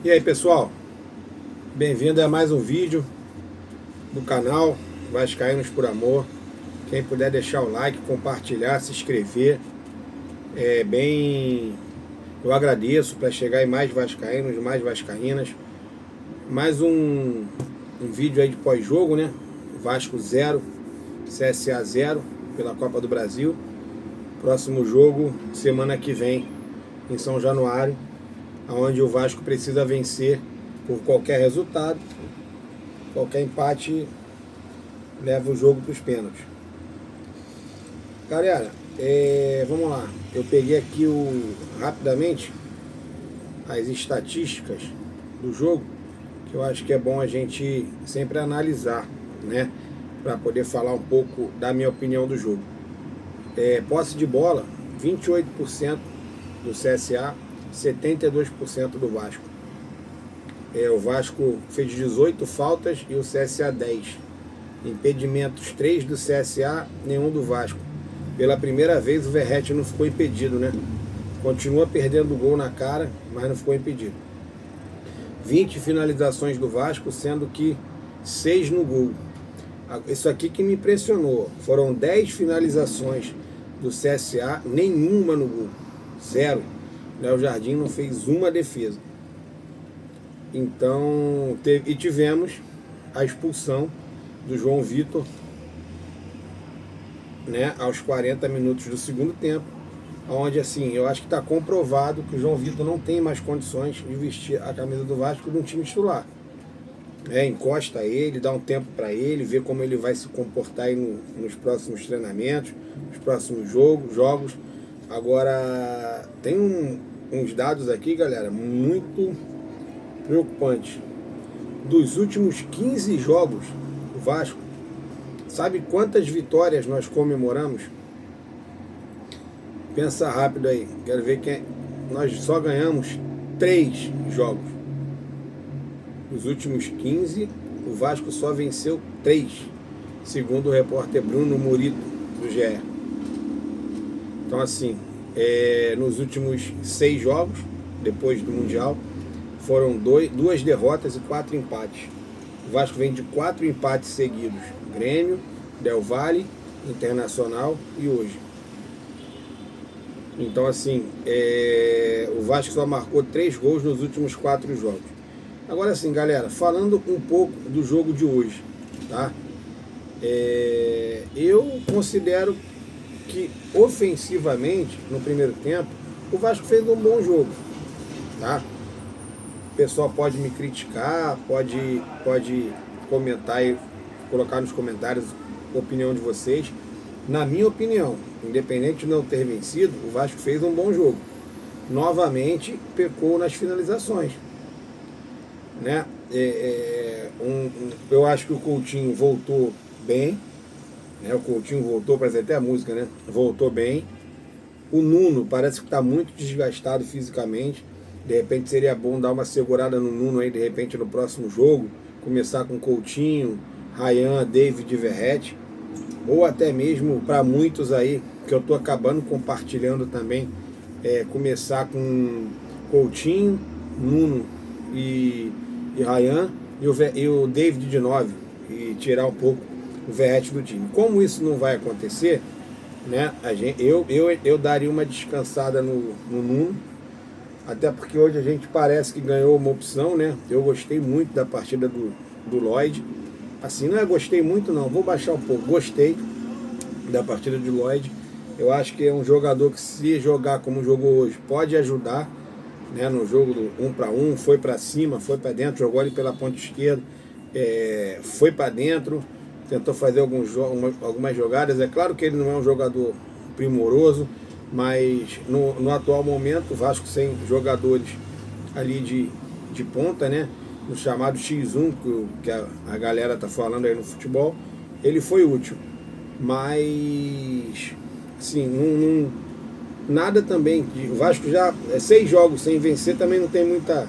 E aí pessoal, bem-vindo a mais um vídeo do canal Vascaínos por Amor. Quem puder deixar o like, compartilhar, se inscrever, eu agradeço para chegar em mais vascaínos, mais vascaínas. Mais um vídeo aí de pós-jogo, né? Vasco 0, CSA 0 pela Copa do Brasil. Próximo jogo semana que vem em São Januário, onde o Vasco precisa vencer por qualquer resultado. Qualquer empate leva o jogo para os pênaltis. Galera, vamos lá. Eu peguei aqui rapidamente as estatísticas do jogo, que eu acho que é bom a gente sempre analisar, né? Para poder falar um pouco da minha opinião do jogo. Posse de bola, 28% do CSA, 72% do Vasco. O Vasco fez 18 faltas e o CSA 10. Impedimentos 3 do CSA, nenhum do Vasco. Pela primeira vez o Verratti não ficou impedido, né? Continua perdendo o gol na cara, mas não ficou impedido. 20 finalizações do Vasco, sendo que 6 no gol. Isso aqui que me impressionou. Foram 10 finalizações do CSA, nenhuma no gol. 0. Léo Jardim não fez uma defesa. Então, tivemos a expulsão do João Vitor, né, aos 40 minutos do segundo tempo, onde assim, eu acho que está comprovado que o João Vitor não tem mais condições de vestir a camisa do Vasco de um time titular. Encosta ele, dá um tempo para ele, vê como ele vai se comportar aí nos próximos treinamentos, nos próximos jogos. Agora, tem uns dados aqui, galera, muito preocupantes. Dos últimos 15 jogos do Vasco, sabe quantas vitórias nós comemoramos? Pensa rápido aí, quero ver nós só ganhamos 3 jogos. Nos últimos 15, o Vasco só venceu 3, segundo o repórter Bruno Murito, do GE. Então assim, nos últimos 6 jogos, depois do Mundial, foram 2 derrotas e 4 empates. O Vasco vem de 4 empates seguidos: Grêmio, Del Valle, Internacional e hoje. Então assim, o Vasco só marcou 3 gols nos últimos 4 jogos. Agora assim, galera, falando um pouco do jogo de hoje, tá? Eu considero que ofensivamente, no primeiro tempo, o Vasco fez um bom jogo, tá? O pessoal pode me criticar, pode comentar e colocar nos comentários a opinião de vocês. Na minha opinião, independente de não ter vencido, o Vasco fez um bom jogo. Novamente, pecou nas finalizações, né? Eu acho que o Coutinho voltou bem, né? O Coutinho voltou, parece até a música, né? Voltou bem. O Nuno parece que está muito desgastado fisicamente. De repente seria bom dar uma segurada no Nuno aí, de repente no próximo jogo, começar com Coutinho, Ryan, David e Verratti, ou até mesmo para muitos aí, que eu estou acabando compartilhando também, começar com Coutinho, Nuno e Ryan e o David de 9, e tirar um pouco o Verratti do time. Como isso não vai acontecer, né, eu daria uma descansada no Nuno, até porque hoje a gente parece que ganhou uma opção, né? Eu gostei muito da partida do Lloyd. Assim, não gostei muito não, vou baixar um pouco. Gostei da partida do Lloyd. Eu acho que é um jogador que, se jogar como jogou hoje, pode ajudar, né, no jogo do 1 para 1, foi para cima, foi para dentro, jogou ali pela ponta esquerda, foi para dentro, tentou fazer algumas jogadas. É claro que ele não é um jogador primoroso, mas no atual momento, o Vasco sem jogadores ali de ponta, né, no chamado X1, que a galera tá falando aí no futebol, ele foi útil. Mas, assim, nada também. O Vasco já 6 jogos sem vencer, também não tem muita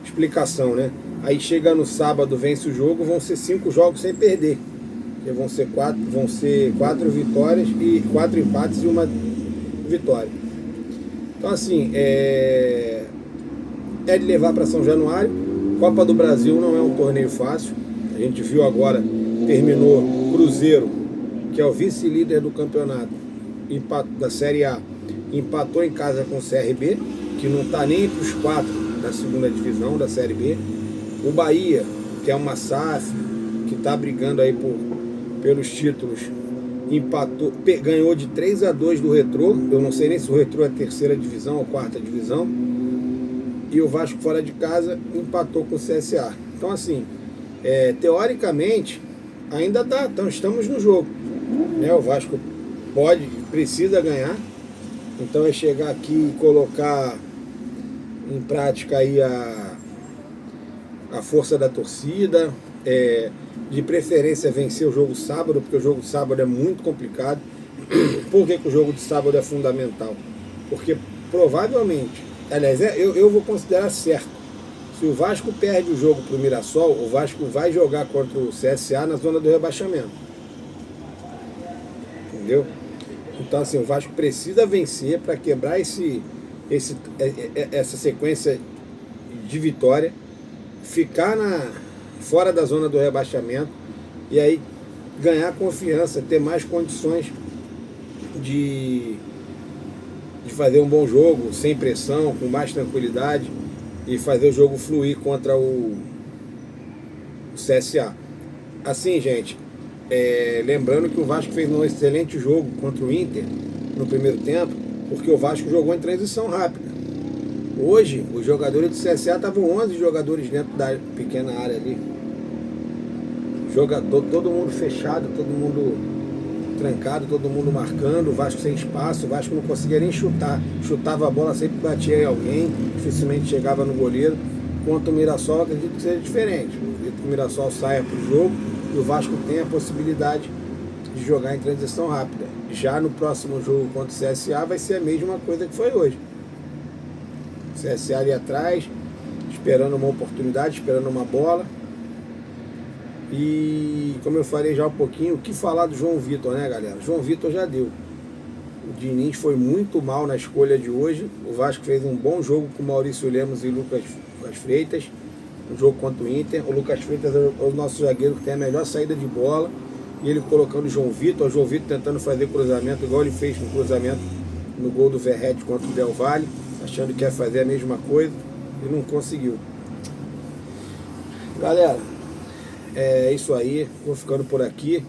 explicação, né? Aí chega no sábado, vence o jogo, vão ser 5 jogos sem perder. Vão ser 4 vitórias e 4 empates e 1 vitória. Então assim, é de levar para São Januário. Copa do Brasil não é um torneio fácil. A gente viu agora, terminou Cruzeiro, que é o vice-líder do campeonato da Série A, empatou em casa com o CRB, que não está nem entre os 4 da segunda divisão da Série B. O Bahia, que é uma SAF, que está brigando aí pelos títulos, empatou, ganhou de 3-2 do Retrô. Eu não sei nem se o Retrô é terceira divisão ou quarta divisão. E o Vasco fora de casa empatou com o CSA. Então assim, teoricamente ainda dá, então estamos no jogo, né? O Vasco precisa ganhar. Então é chegar aqui e colocar em prática aí a força da torcida, de preferência vencer o jogo sábado, porque o jogo sábado é muito complicado. Por que o jogo de sábado é fundamental? Porque provavelmente, aliás, eu vou considerar certo, se o Vasco perde o jogo para o Mirassol, o Vasco vai jogar contra o CSA na zona do rebaixamento. Entendeu? Então assim, o Vasco precisa vencer para quebrar essa sequência de vitória, ficar fora da zona do rebaixamento e aí ganhar confiança, ter mais condições de fazer um bom jogo, sem pressão, com mais tranquilidade e fazer o jogo fluir contra o CSA. Assim, gente, lembrando que o Vasco fez um excelente jogo contra o Inter no primeiro tempo, porque o Vasco jogou em transição rápida. Hoje, os jogadores do CSA estavam 11 jogadores dentro da pequena área ali. Todo mundo fechado, todo mundo trancado, todo mundo marcando, o Vasco sem espaço, o Vasco não conseguia nem chutar. Chutava a bola, sempre batia em alguém, dificilmente chegava no goleiro. Quanto o Mirassol, acredito que seja diferente. Acredito que o Mirassol saia para o jogo e o Vasco tem a possibilidade de jogar em transição rápida. Já no próximo jogo contra o CSA vai ser a mesma coisa que foi hoje. O CSA ali atrás, esperando uma oportunidade, esperando uma bola. E como eu falei já um pouquinho, o que falar do João Vitor, né, galera? João Vitor já deu. O Diniz foi muito mal na escolha de hoje. O Vasco fez um bom jogo com Maurício Lemos e Lucas Freitas, no jogo contra o Inter. O Lucas Freitas é o nosso zagueiro que tem a melhor saída de bola. E ele colocando o João Vitor tentando fazer cruzamento, igual ele fez no cruzamento no gol do Verratti contra o Del Valle, achando que ia fazer a mesma coisa e não conseguiu. Galera, é isso aí, vou ficando por aqui,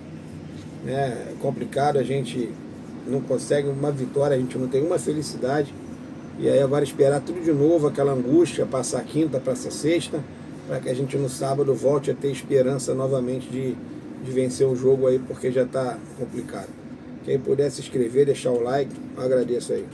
né? É complicado, a gente não consegue uma vitória, a gente não tem uma felicidade, e aí agora esperar tudo de novo, aquela angústia, passar quinta, passar sexta, para que a gente no sábado volte a ter esperança novamente de vencer o jogo aí, porque já está complicado. Quem puder se inscrever, deixar o like, eu agradeço aí.